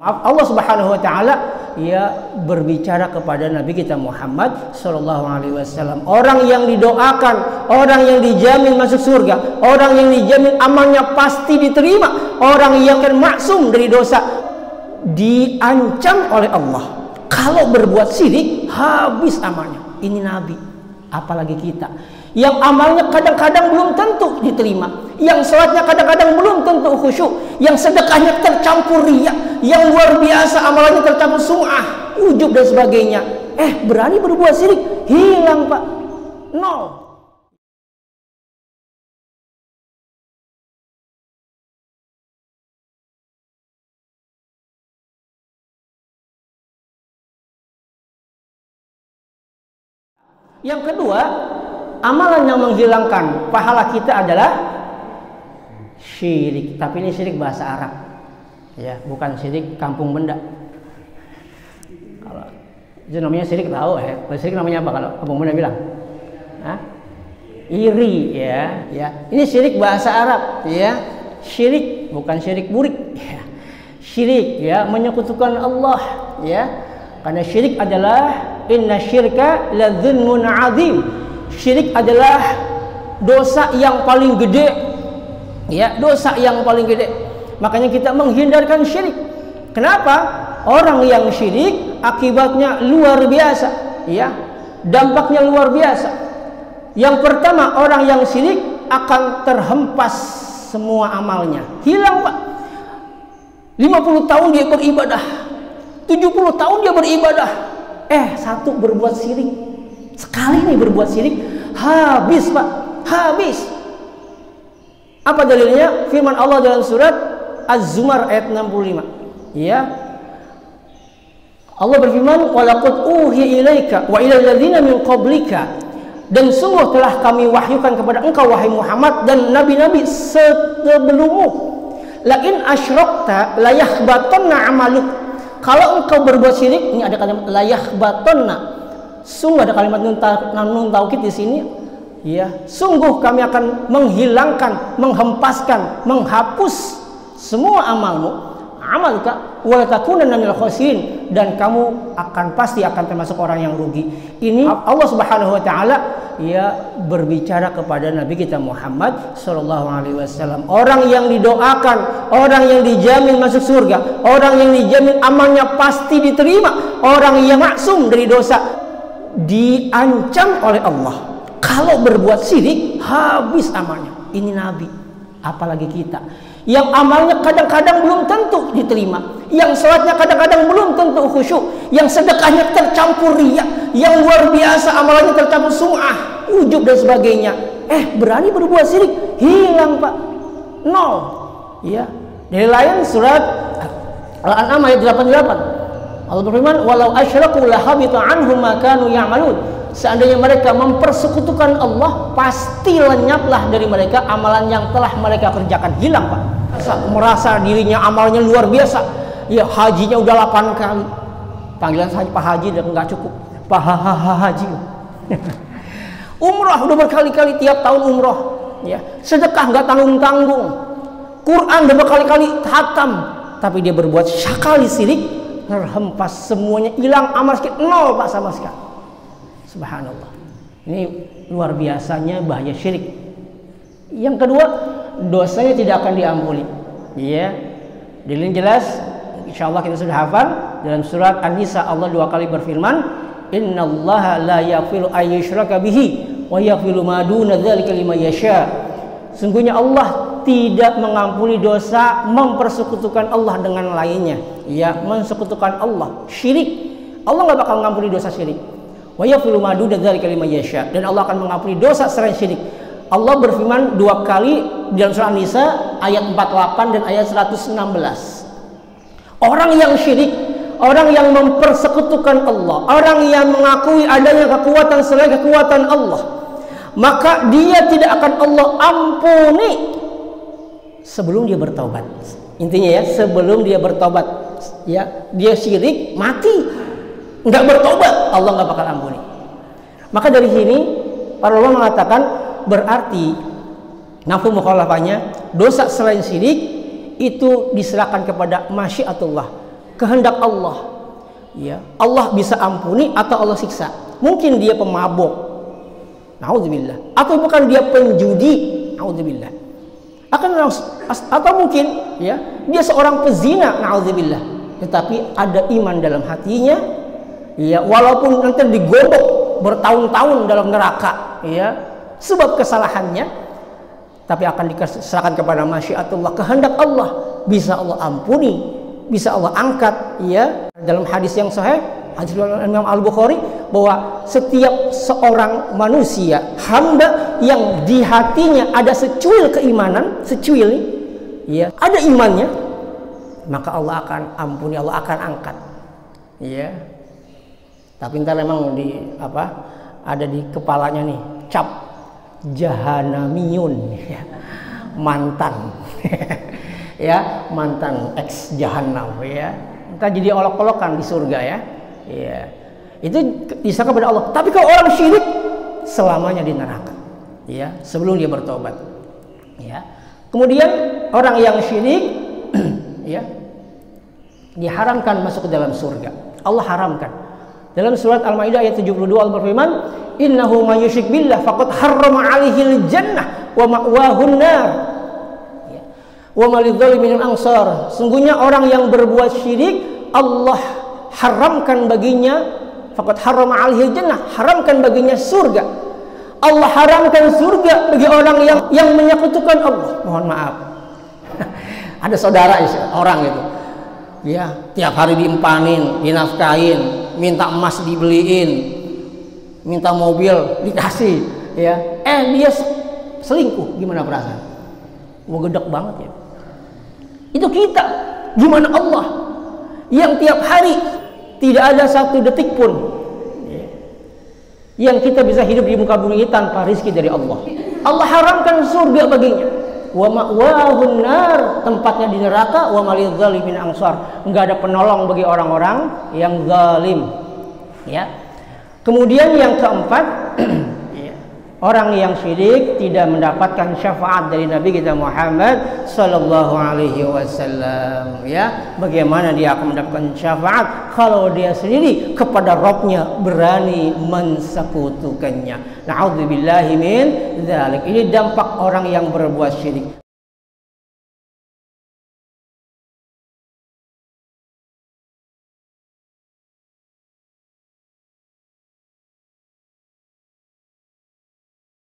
Allah Subhanahu wa taala ya berbicara kepada Nabi kita Muhammad sallallahu alaihi wasallam. Orang yang didoakan, orang yang dijamin masuk surga, orang yang dijamin amalnya pasti diterima, orang yang akan maksum dari dosa, diancam oleh Allah. Kalau berbuat syirik habis amalnya. Ini Nabi, apalagi kita yang amalnya kadang-kadang belum tentu diterima, yang sholatnya kadang-kadang belum tentu khusyuk, yang sedekahnya tercampur riya, yang luar biasa amalannya tercampur sum'ah, ujub dan sebagainya. Berani berbuat syirik, hilang Pak, nol. Yang kedua, amalan yang menghilangkan pahala kita adalah syirik. Tapi ini syirik bahasa Arab, ya, bukan syirik kampung benda. Kalau itu namanya syirik tahu ya. Syirik namanya apa kalau kampung benda bilang? Iri, ya. Ini syirik bahasa Arab, ya. Syirik bukan syirik burik, ya. Syirik, ya, menyekutukan Allah, ya. Karena syirik adalah inna syirka ladzulmun azim. Syirik adalah dosa yang paling gede, ya, dosa yang paling gede. Makanya kita menghindarkan syirik. Kenapa? Orang yang syirik akibatnya luar biasa, ya, dampaknya luar biasa. Yang pertama, orang yang syirik akan terhempas semua amalnya, hilang Pak. 50 tahun dia beribadah, 70 tahun dia beribadah, satu berbuat syirik, sekali nih berbuat syirik, habis Pak, habis. Apa dalilnya? Firman Allah dalam surat Az-Zumar ayat 65, ya. Allah berfirman, walaqad uhiya ilaika wa ilal ladzina min qablika, dan sungguh telah kami wahyukan kepada engkau wahai Muhammad dan nabi-nabi sebelummu, la in asyrakta la yahbatanna amaluk. Kalau engkau berbuat syirik, ini ada kalimat la yahbatanna, sungguh ada kalimat nun taukid di sini, ya, sungguh kami akan menghilangkan, menghempaskan, menghapus semua amalmu, amaluka wa takunanna minal khasirin, dan kamu pasti akan termasuk orang yang rugi. Ini Allah Subhanahu wa taala ya berbicara kepada Nabi kita Muhammad sallallahu alaihi wasallam. Orang yang didoakan, orang yang dijamin masuk surga, orang yang dijamin amalnya pasti diterima, orang yang maksum dari dosa, diancam oleh Allah. Kalau berbuat syirik habis amalnya. Ini Nabi, apalagi kita yang amalnya kadang-kadang belum tentu diterima, yang sholatnya kadang-kadang belum tentu khusyuk, yang sedekahnya tercampur riya, yang luar biasa amalannya tercampur sum'ah, ujub dan sebagainya. Berani berbuat syirik, hilang Pak, nol, ya. Dari lain surat Al-An'am ayat 88, Allah berfirman, walau asyraku lahabita anhum ma kanu ya'malun. Seandainya mereka mempersekutukan Allah, pasti lenyaplah dari mereka amalan yang telah mereka kerjakan, hilang Pak. Merasa dirinya amalnya luar biasa, ya, hajinya udah 8 kali, panggilan saja Pak Haji dan nggak cukup, Pak Haji. Umrah udah berkali-kali, tiap tahun umrah, ya, sedekah nggak tanggung-tanggung, Quran udah berkali-kali khatam, tapi dia berbuat sekali syirik, terhempas semuanya, hilang amal sedikit, nol Pak sama sekali. Subhanallah. Ini luar biasanya bahaya syirik. Yang kedua, dosanya tidak akan diampuni, ya. Dalilnya jelas, insyaallah kita sudah hafal. Dalam surat An-Nisa Allah 2 kali berfirman, innallaha la yaghfiru ayyushraka bihi wa yaghfiru ma duna dzalika liman yasha. Sungguhnya Allah tidak mengampuni dosa mempersekutukan Allah dengan lainnya, ya, mensekutukan Allah, syirik. Allah nggak bakal mengampuni dosa syirik. Wa yaghfiru ma duna dzalika liman yasha, dan Allah akan mengampuni dosa selain syirik. Allah berfirman 2 kali dalam surah An-Nisa ayat 48 dan ayat 116. Orang yang syirik, orang yang mempersekutukan Allah, orang yang mengakui adanya kekuatan selain kekuatan Allah, maka dia tidak akan Allah ampuni sebelum dia bertobat. Intinya, ya, sebelum dia bertobat, ya, dia syirik mati nggak bertobat, Allah nggak bakal ampuni. Maka dari sini para ulama mengatakan, berarti nafsu mukhalafahnya, dosa selain syirik itu diserahkan kepada masyiatullah, kehendak Allah. Ya, Allah bisa ampuni atau Allah siksa. Mungkin dia pemabuk, naudzubillah, atau bukan dia penjudi, naudzubillah. Atau mungkin ya dia seorang pezina, naudzubillah. Tetapi ada iman dalam hatinya, ya walaupun nanti digodok bertahun-tahun dalam neraka, ya sebab kesalahannya, tapi akan diserahkan kepada masyiatullah, kehendak Allah. Bisa Allah ampuni, bisa Allah angkat. Ya, dalam hadis yang sahih, hadis Imam Al-Bukhari, bahwa setiap seorang manusia, hamba yang di hatinya ada secuil keimanan, secuil, ya ada imannya, maka Allah akan ampuni, Allah akan angkat. Ya, tapi ntar memang ada di kepalanya nih cap jahanamiyun, ya, mantan. Ya, mantan ex jahanam, ya entah jadi olok-olokan di surga, ya. Ya, itu disangka kepada Allah. Tapi kalau orang syirik selamanya di neraka, ya sebelum dia bertobat. Ya, kemudian orang yang syirik ya diharamkan masuk ke dalam surga. Allah haramkan. Dalam surat Al-Maidah ayat 72 Allah berfirman, innahu may yusyrik billah faqad harrama 'alaihil jannah wa ma'wahun nar. Wa malidzalimin ansar. Sungguhnya orang yang berbuat syirik, Allah haramkan baginya, faqad harrama 'alaihil jannah, haramkan baginya surga. Allah haramkan surga bagi orang yang menyekutukan Allah. Mohon maaf. Ada saudara orang itu, ya tiap hari diempanin, dinafkahin, minta emas dibeliin, minta mobil dikasih, ya dia selingkuh. Gimana perasaan? Mau gedek banget, ya. Itu kita. Gimana Allah yang tiap hari tidak ada satu detik pun, ya, yang kita bisa hidup di muka bumi ini tanpa rizki dari Allah. Allah haramkan surga baginya. Wa ma'wahun nar, tempatnya di neraka. Wa malidzalimin ansar, enggak ada penolong bagi orang-orang yang zalim. Ya. Kemudian yang keempat, orang yang syirik tidak mendapatkan syafaat dari Nabi kita Muhammad sallallahu alaihi wasallam. Ya, bagaimana dia akan mendapatkan syafaat kalau dia sendiri kepada Rabbnya berani mensekutukannya? Na'udzubillahi min dzalik. Ini dampak orang yang berbuat syirik.